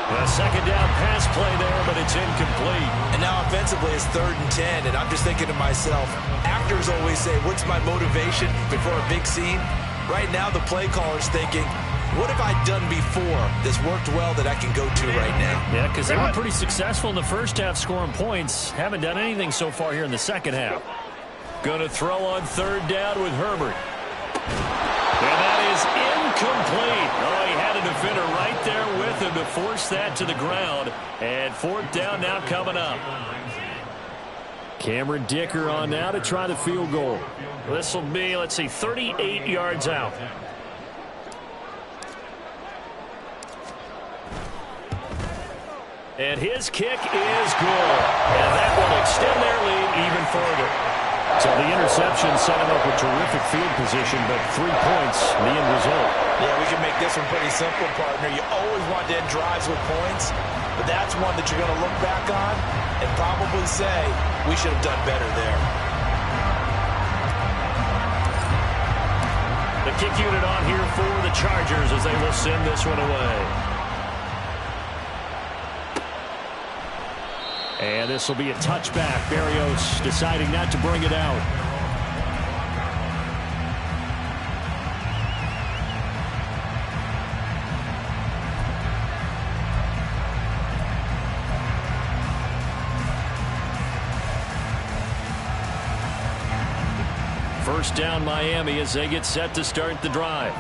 A second down pass play there, but it's incomplete. And now offensively it's 3rd and 10, and I'm just thinking to myself, actors always say, what's my motivation before a big scene? Right now the play caller's thinking, what have I done before that's worked well that I can go to right now? Yeah, because they were pretty successful in the first half scoring points. Haven't done anything so far here in the second half. Going to throw on 3rd down with Herbert. And that is incomplete. Oh, he had a defender right there with him to force that to the ground. And 4th down now coming up. Cameron Dicker on now to try the field goal. This will be, let's see, 38 yards out. And his kick is good. And that will extend their lead even further. So the interception set him up with terrific field position, but 3 points, the end result. Yeah, we can make this one pretty simple, partner. You always want to end drives with points, but that's one that you're going to look back on and probably say, we should have done better there. The kick unit on here for the Chargers as they will send this one away. And this will be a touchback. Berrios deciding not to bring it out. First down Miami as they get set to start the drive.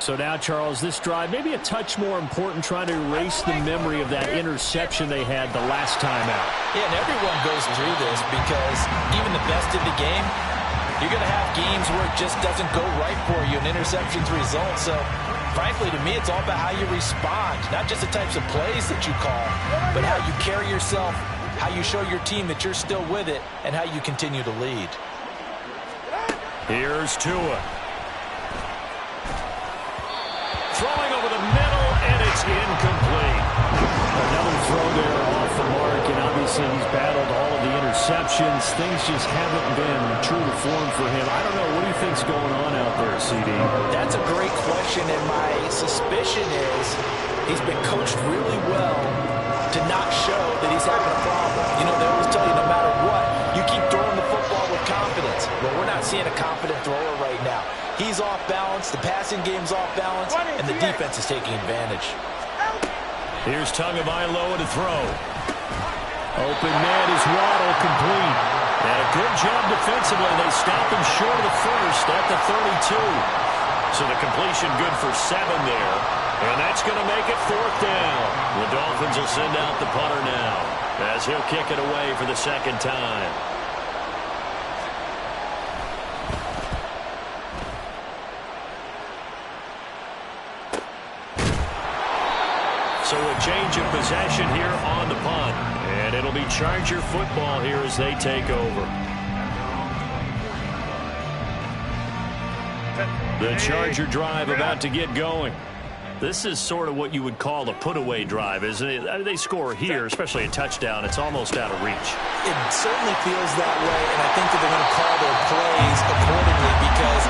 So now, Charles, this drive maybe a touch more important, trying to erase the memory of that interception they had the last time out. Yeah, and everyone goes through this because even the best in the game, you're going to have games where it just doesn't go right for you, and interceptions result. So, frankly, to me, it's all about how you respond, not just the types of plays that you call, but how you carry yourself, how you show your team that you're still with it, and how you continue to lead. Here's Tua. Throwing over the middle, and it's incomplete. Another throw there off the mark, and obviously he's battled all of the interceptions. Things just haven't been true to form for him. I don't know. What do you think's going on out there, CD? That's a great question, and my suspicion is he's been coached really well to not show that he's having a problem. You know, they always tell you no matter what, you keep throwing the football with confidence. Well, we're not seeing a confident thrower right now. He's off balance, the passing game's off balance, and the defense is taking advantage. Here's Tagovailoa to throw. Open man is Waddle, complete. And a good job defensively. They stop him short of the first at the 32. So the completion good for 7 there. And that's going to make it 4th down. The Dolphins will send out the punter now as he'll kick it away for the 2nd time. So a change of possession here on the punt. And it'll be Charger football here as they take over. The Charger drive about to get going. This is sort of what you would call a put-away drive, isn't it? I mean, they score here, especially a touchdown. It's almost out of reach. It certainly feels that way, and I think that they're going to call their plays accordingly because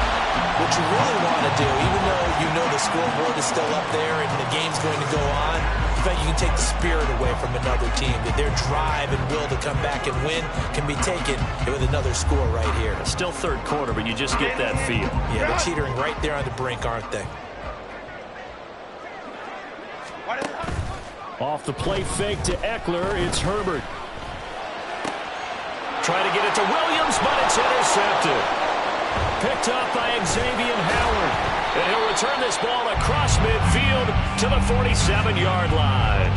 what you really want to do, even though you know the scoreboard is still up there and the game's going to go on, in fact, you can take the spirit away from another team, that their drive and will to come back and win can be taken with another score right here. It's still 3rd quarter, but you just get that feel. Yeah, they're teetering right there on the brink, aren't they? Off the play fake to Eckler, it's Herbert. Trying to get it to Williams, but it's intercepted. Picked up by Xavier Howard. And he'll return this ball across midfield to the 47-yard line.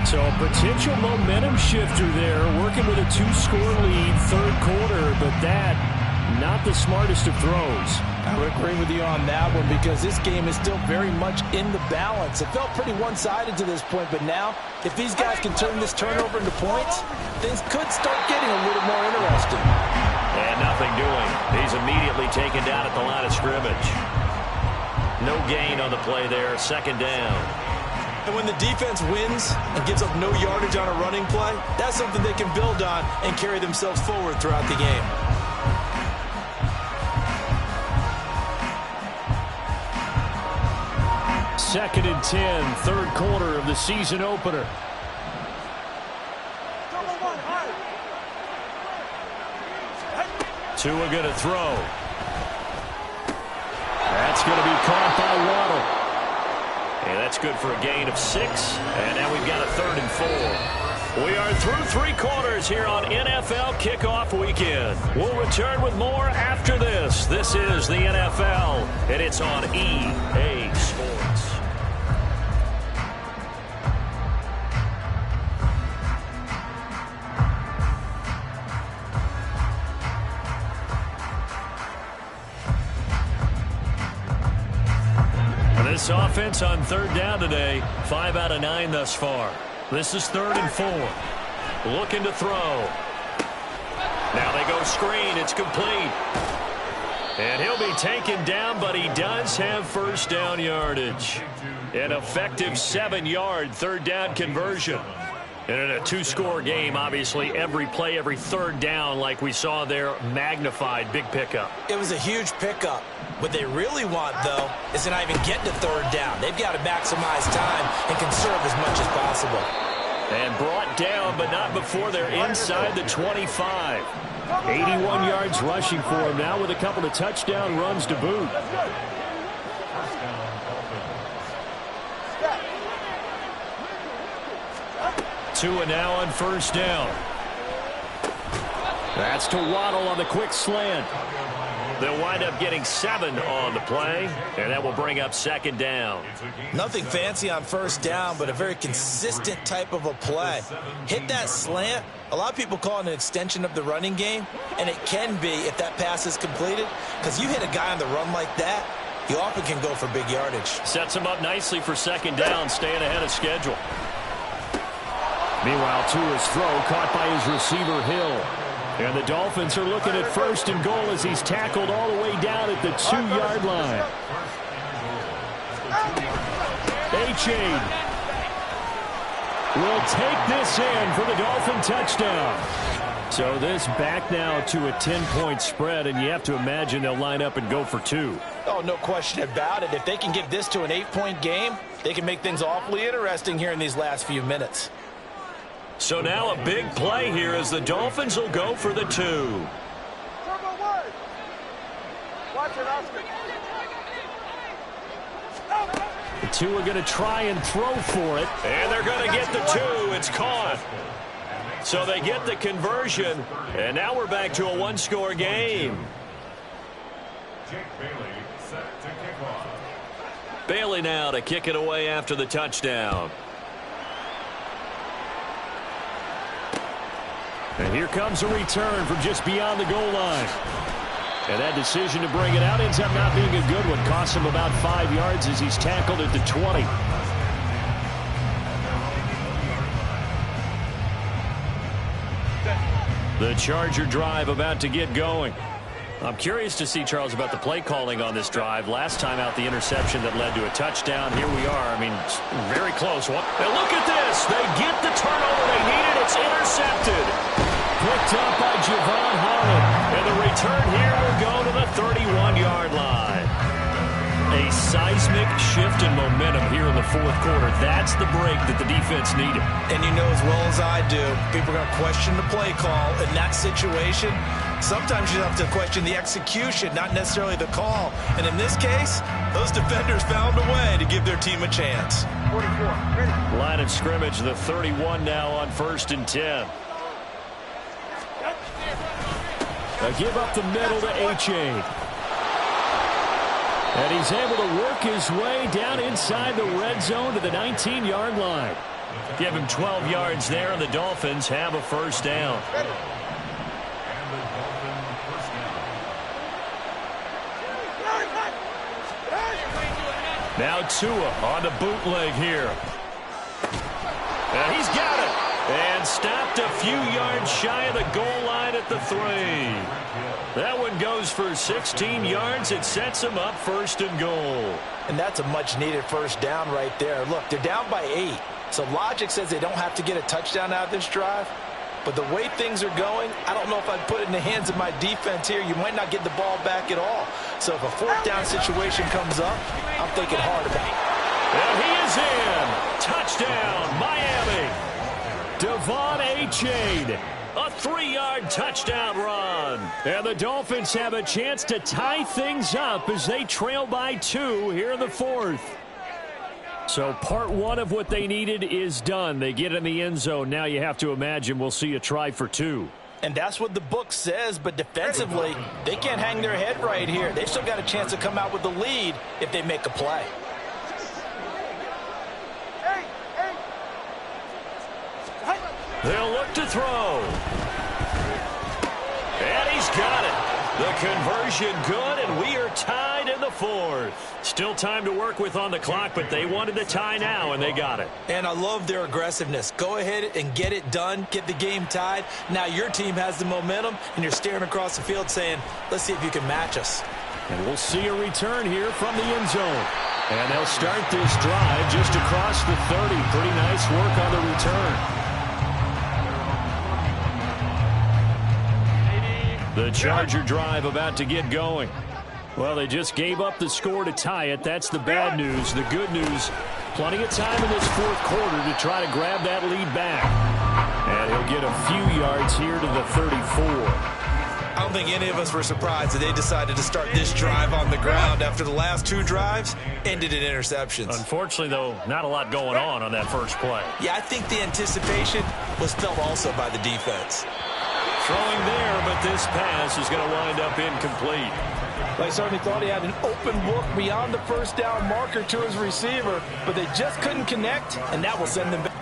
So a potential momentum shifter there, working with a 2-score lead, 3rd quarter, but that, not the smartest of throws. I would agree with you on that one because this game is still very much in the balance. It felt pretty one-sided to this point, but now, if these guys can turn this turnover into points, things could start getting a little more interesting. And nothing doing. He's immediately taken down at the line of scrimmage. No gain on the play there, 2nd down. And when the defense wins and gives up no yardage on a running play, that's something they can build on and carry themselves forward throughout the game. 2nd and 10, third quarter of the season opener. Tua going to throw. That's going to be caught by Waddle. And that's good for a gain of 6. And now we've got a 3rd and 4. We are through 3 quarters here on NFL Kickoff Weekend. We'll return with more after this. This is the NFL, and it's on EA Sports. This offense on 3rd down today, 5 out of 9 thus far. This is 3rd and 4. Looking to throw. Now they go screen. It's complete. And he'll be taken down, but he does have first down yardage. An effective 7-yard 3rd down conversion. And in a 2-score game, obviously, every play, every 3rd down, like we saw there, magnified. Big pickup. It was a huge pickup. What they really want, though, is to not even get to 3rd down. They've got to maximize time and conserve as much as possible. And brought down, but not before they're inside the 25. 81 yards rushing for him now with a couple of touchdown runs to boot. Tua now on 1st down. That's to Waddle on the quick slant. They'll wind up getting 7 on the play, and that will bring up 2nd down. Nothing fancy on 1st down, but a very consistent type of a play. Hit that slant. A lot of people call it an extension of the running game, and it can be if that pass is completed, because you hit a guy on the run like that, you often can go for big yardage. Sets him up nicely for 2nd down, staying ahead of schedule. Meanwhile, Tua's throw caught by his receiver, Hill. And the Dolphins are looking at 1st and goal as he's tackled all the way down at the 2-yard line. Achane will take this in for the Dolphin touchdown. So this back now to a 10-point spread, and you have to imagine they'll line up and go for 2. Oh, no question about it. If they can get this to an 8-point game, they can make things awfully interesting here in these last few minutes. So now a big play here as the Dolphins will go for the 2. The 2 are going to try and throw for it. And they're going to get the 2. It's caught. So they get the conversion. And now we're back to a 1-score game. Bailey now to kick it away after the touchdown. And here comes a return from just beyond the goal line. And that decision to bring it out ends up not being a good one. Costs him about 5 yards as he's tackled at the 20. The Charger drive about to get going. I'm curious to see, Charles, about the play calling on this drive. Last time out, the interception that led to a touchdown. Here we are. I mean, very close. And look at this. They get the turnover they needed. It's intercepted. Picked up by Javon Holland. And the return here will go to the 31-yard line. A seismic shift in momentum here in the 4th quarter. That's the break that the defense needed. And you know as well as I do, people are going to question the play call in that situation. Sometimes you have to question the execution, not necessarily the call. And in this case, those defenders found a way to give their team a chance. 44. Line of scrimmage, the 31 now on 1st and 10. A give up the middle to Achane. And he's able to work his way down inside the red zone to the 19-yard line. Give him 12 yards there, and the Dolphins have a 1st down. Now Tua on the bootleg here. And he's got it. And stopped a few yards shy of the goal line at the 3. That one goes for 16 yards. It sets him up 1st and goal. And that's a much-needed 1st down right there. Look, they're down by 8. So logic says they don't have to get a touchdown out of this drive. But the way things are going, I don't know if I'd put it in the hands of my defense here. You might not get the ball back at all. So if a 4th down situation comes up, I'm thinking hard about it. Devon A-Chain. A 3-yard touchdown run. And the Dolphins have a chance to tie things up as they trail by 2 here in the 4th. So part 1 of what they needed is done. They get in the end zone. Now you have to imagine we'll see a try for 2. And that's what the book says, but defensively, they can't hang their head right here. They've still got a chance to come out with the lead if they make a play. They'll look to throw. And he's got it. The conversion good, and we are tied in the 4th. Still time to work with on the clock, but they wanted the tie now, and they got it. And I love their aggressiveness. Go ahead and get it done. Get the game tied. Now your team has the momentum, and you're staring across the field saying, let's see if you can match us. And we'll see a return here from the end zone. And they'll start this drive just across the 30. Pretty nice work on the return. The Charger drive about to get going. Well, they just gave up the score to tie it. That's the bad news. The good news, plenty of time in this 4th quarter to try to grab that lead back. And he'll get a few yards here to the 34. I don't think any of us were surprised that they decided to start this drive on the ground after the last 2 drives ended in interceptions. Unfortunately, though, not a lot going on that first play. Yeah, I think the anticipation was felt also by the defense. Throwing there, but this pass is going to wind up incomplete. They certainly thought he had an open book beyond the first down marker to his receiver, but they just couldn't connect, and that will send them back.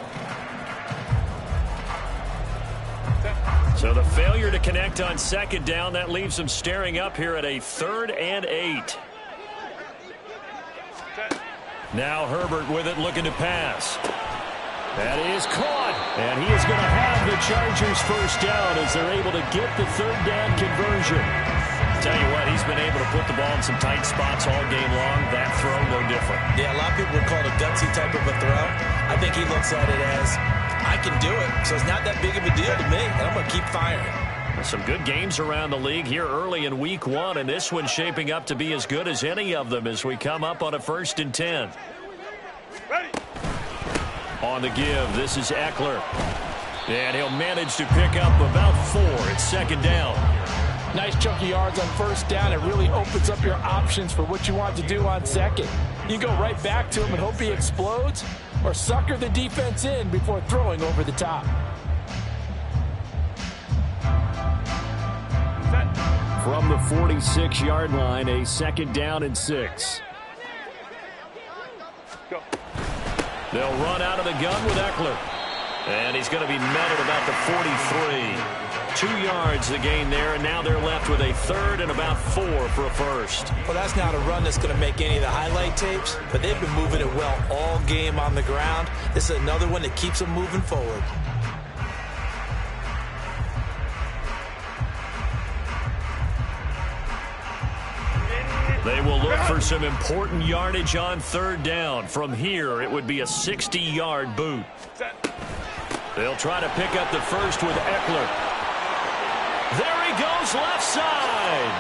So the failure to connect on 2nd down, that leaves them staring up here at a 3rd and 8. Now Herbert with it, looking to pass. That is caught, and he is going to have the Chargers first down as they're able to get the 3rd down conversion. Tell you what, he's been able to put the ball in some tight spots all game long. That throw, no different. Yeah, a lot of people would call it a gutsy type of a throw. I think he looks at it as, I can do it, so it's not that big of a deal to me, and I'm going to keep firing. Some good games around the league here early in week 1, and this one's shaping up to be as good as any of them as we come up on a 1st and 10. Ready. On the give, this is Eckler. And he'll manage to pick up about 4. It's 2nd down. Nice chunky yards on 1st down. It really opens up your options for what you want to do on 2nd. You go right back to him and hope he explodes, or sucker the defense in before throwing over the top. From the 46-yard line, a 2nd down and 6. Go. They'll run out of the gun with Eckler. And he's going to be met at about the 43. 2 yards the gain there, and now they're left with a 3rd and about 4 for a first. Well, that's not a run that's going to make any of the highlight tapes, but they've been moving it well all game on the ground. This is another one that keeps them moving forward. They will look for some important yardage on 3rd down. From here, it would be a 60-yard boot. They'll try to pick up the first with Eckler. There he goes left side.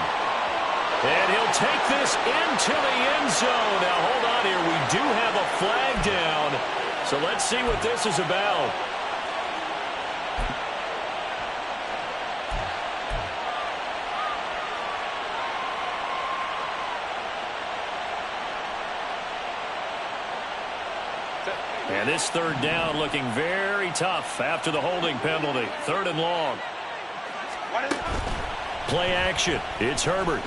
And he'll take this into the end zone. Now, hold on here. We do have a flag down. So let's see what this is about. And this 3rd down looking very tough after the holding penalty. 3rd and long. Play action. It's Herbert.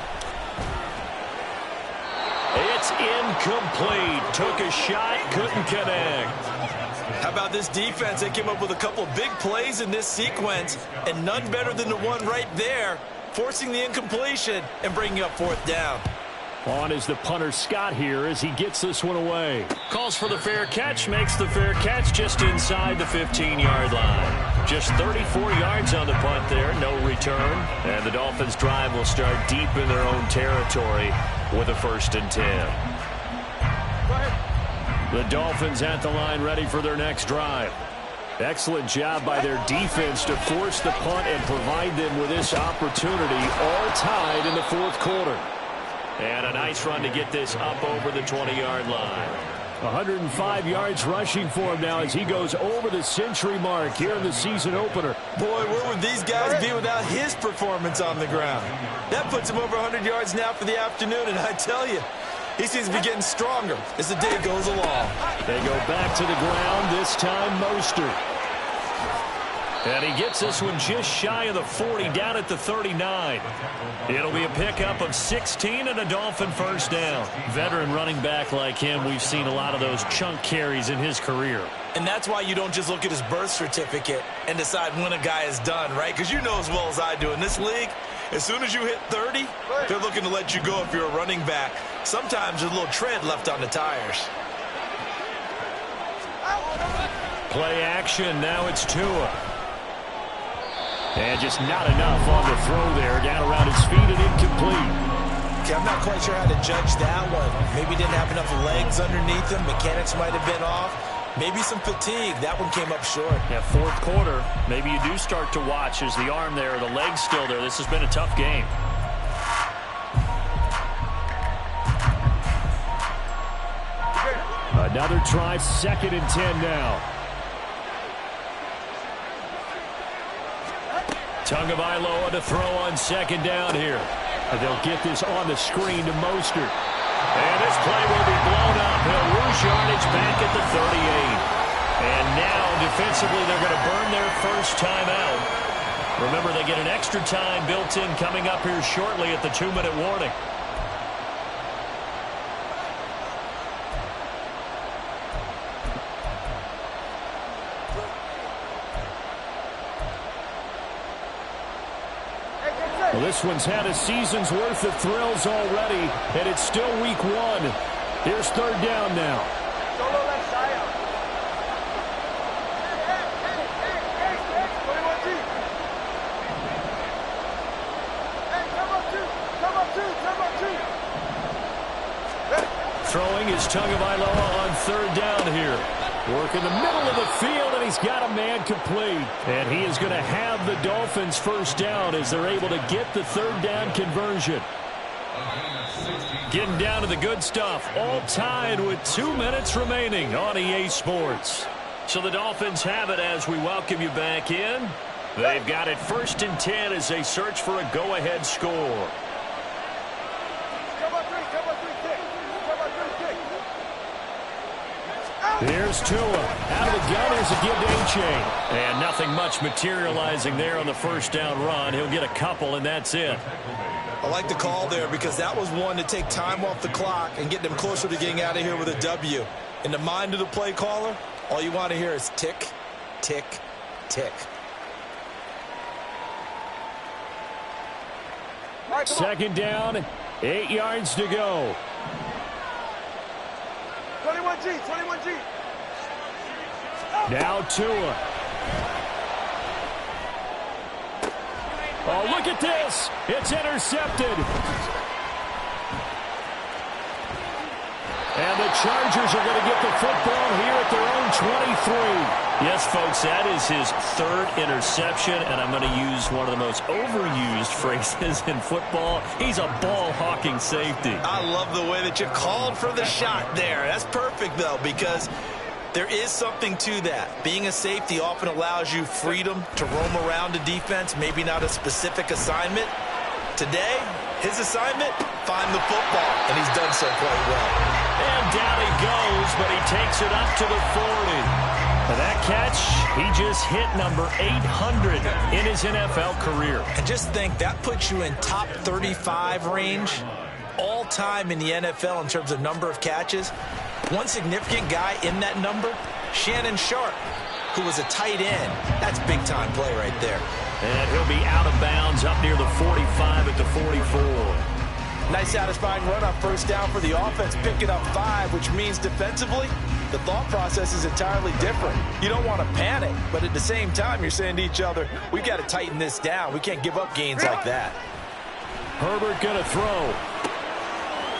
It's incomplete. Took a shot, couldn't connect. How about this defense? They came up with a couple of big plays in this sequence, and none better than the one right there, forcing the incompletion and bringing up 4th down. On is the punter Scott here as he gets this one away. Calls for the fair catch, makes the fair catch just inside the 15-yard line. Just 34 yards on the punt there, no return. And the Dolphins drive will start deep in their own territory with a 1st and 10. The Dolphins at the line ready for their next drive. Excellent job by their defense to force the punt and provide them with this opportunity, all tied in the 4th quarter. And a nice run to get this up over the 20-yard line. 105 yards rushing for him now as he goes over the century mark here in the season opener. Boy, where would these guys be without his performance on the ground? That puts him over 100 yards now for the afternoon, and I tell you, he seems to be getting stronger as the day goes along. They go back to the ground, this time Mostert. And he gets this one just shy of the 40, down at the 39. It'll be a pickup of 16 and a Dolphin first down. Veteran running back like him, we've seen a lot of those chunk carries in his career. And that's why you don't just look at his birth certificate and decide when a guy is done, right? Because you know as well as I do, in this league, as soon as you hit 30, they're looking to let you go if you're a running back. Sometimes there's a little tread left on the tires. Play action, now it's Tua. And just not enough on the throw there. Down around his feet and incomplete. Okay, I'm not quite sure how to judge that one. Maybe didn't have enough legs underneath him. Mechanics might have been off. Maybe some fatigue. That one came up short. Yeah, fourth quarter, maybe you do start to watch as the arm there, the leg's still there. This has been a tough game. Another try, 2nd and 10 now. Tagovailoa to throw on 2nd down here. And they'll get this on the screen to Mostert. And this play will be blown up. He'll lose yardage back at the 38. And now, defensively, they're going to burn their first time out. Remember, they get an extra time built in coming up here shortly at the 2-minute warning. Well, this one's had a season's worth of thrills already, and it's still week 1. Here's 3rd down now. Solo left side. Hey, come up two. Throwing is Tagovailoa on 3rd down here. Work in the middle of the field, and he's got a man complete. And he is going to have the Dolphins first down as they're able to get the 3rd down conversion. Getting down to the good stuff, all tied with 2 minutes remaining on EA Sports. So the Dolphins have it as we welcome you back in. They've got it 1st and 10 as they search for a go-ahead score. Here's Tua. Out of the gun, here's a give to A-Chain. And nothing much materializing there on the first down run. He'll get a couple, and that's it. I like the call there because that was one to take time off the clock and get them closer to getting out of here with a W. In the mind of the play caller, all you want to hear is tick, tick, tick. Right, 2nd down, 8 yards to go. 21G. Now Tua. Oh, look at this. It's intercepted. And the Chargers are going to get the football here at their own 23. Yes, folks, that is his 3rd interception, and I'm going to use one of the most overused phrases in football. He's a ball-hawking safety. I love the way that you called for the shot there. That's perfect, though, because there is something to that. Being a safety often allows you freedom to roam around a defense, maybe not a specific assignment. Today, his assignment, find the football, and he's done so quite well. And down he goes, but he takes it up to the 40. For that catch, he just hit number 800 in his NFL career. And just think, that puts you in top 35 range all time in the NFL in terms of number of catches. One significant guy in that number, Shannon Sharp, who was a tight end. That's big-time play right there. And he'll be out of bounds up near the 45 at the 44. Nice satisfying run on first down for the offense, picking up 5, which means defensively, the thought process is entirely different. You don't want to panic, but at the same time, you're saying to each other, we've got to tighten this down. We can't give up gains like that. Herbert going to throw.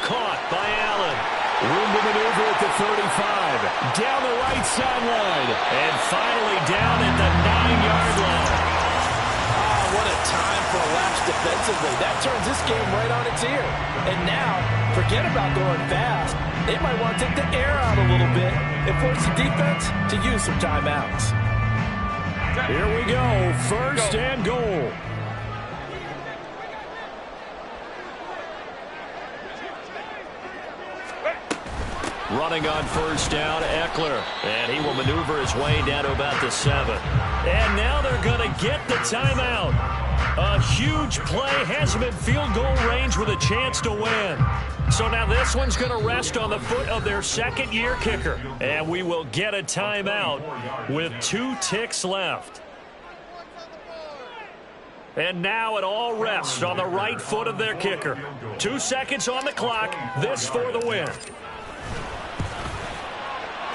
Caught by Allen. Room to maneuver at the 35. Down the right sideline. And finally down at the 9-yard line. What a time for a last defensively. That turns this game right on its ear. And now, forget about going fast. They might want to take the air out a little bit and force the defense to use some timeouts. Here we go, first and goal. Running on first down, Eckler. And he will maneuver his way down to about the 7. And now they're going to get the timeout. A huge play has him in field goal range with a chance to win. So now this one's going to rest on the foot of their second-year kicker. And we will get a timeout with 2 ticks left. And now it all rests on the right foot of their kicker. 2 seconds on the clock. This for the win.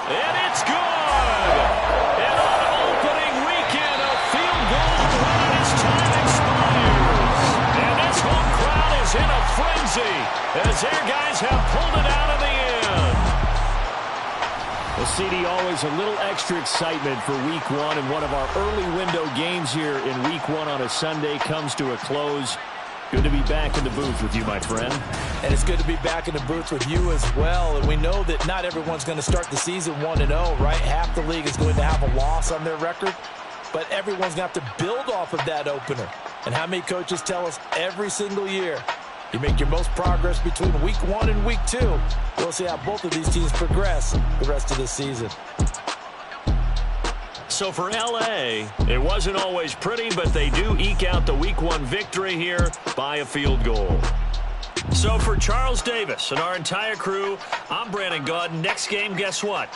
And it's good! And on opening weekend, a field goal run as time expires. And this home crowd is in a frenzy as their guys have pulled it out of the end. Well, CD, always a little extra excitement for Week 1, and one of our early window games here in Week 1 on a Sunday comes to a close. Good to be back in the booth with you, my friend. And it's good to be back in the booth with you as well. And we know that not everyone's going to start the season 1-0, right? Half the league is going to have a loss on their record. But everyone's going to have to build off of that opener. And how many coaches tell us every single year, you make your most progress between Week 1 and Week 2. We'll see how both of these teams progress the rest of the season. So for LA, it wasn't always pretty, but they do eke out the Week 1 victory here by a field goal. So for Charles Davis and our entire crew, I'm Brandon Gaudin. Next game, guess what?